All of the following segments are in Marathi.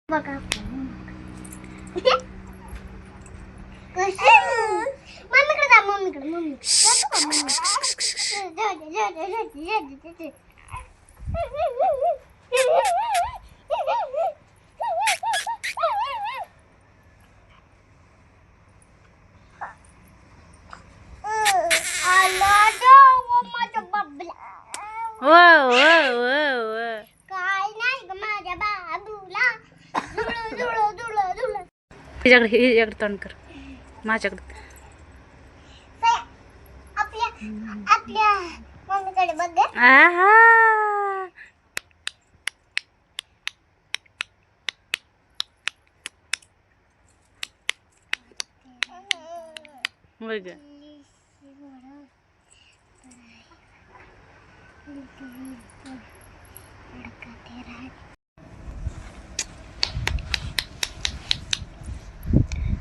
बघा मम्मीकडे काय नाही ग माझ्या बाबूला हिच्याकडे तोंड कर माझ्याकडे आपल्या मम्मीकडे बघ आहा बघ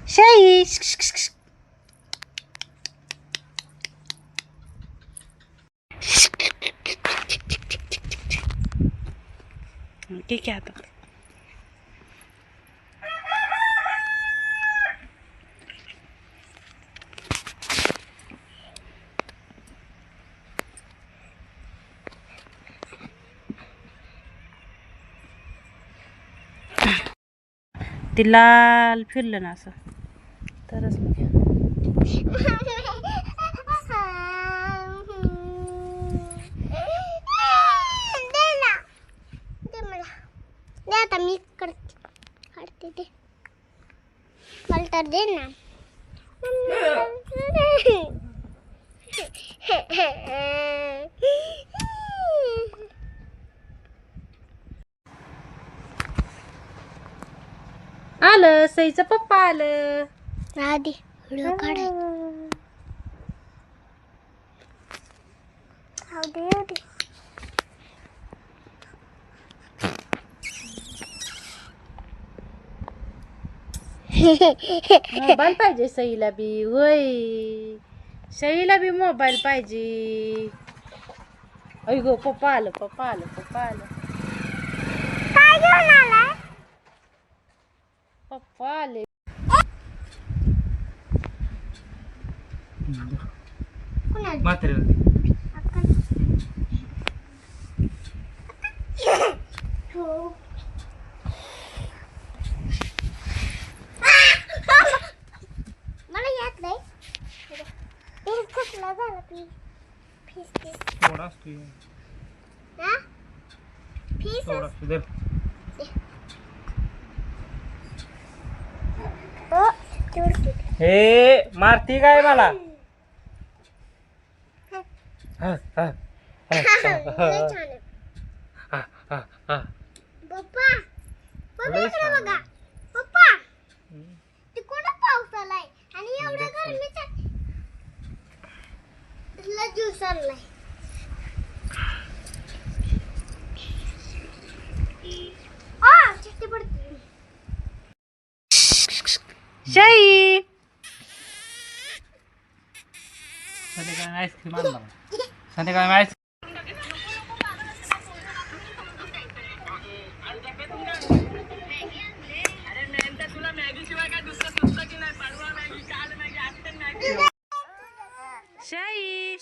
शाई ठीक आहे आता ते लाल फिरलं ना असं तरच आता मी काढते ते कल्टर दे ना आलं सईचं पप्पा आलं आधी व्हिडिओ काढायचा मोबाईल पाहिजे सईला बी होय सईला बी मोबाईल पाहिजे अय गो पप्पा आलं काय घेऊन आलाय पप्पा आले मला येत नाही कुठला झाला फीस हे मारती काय मला पप्पा इकडे बघा पप्पा तिकडे पाऊस आलाय आणि एवढ्या गरमीचा ज्यूस आणलाय चिट्टी पडते शाई संध्याकाळी आईस्क्रीम आणला संध्याकाळी आईस्क्रीम शाई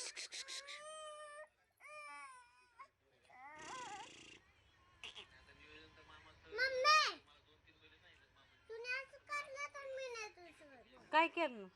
काय केलं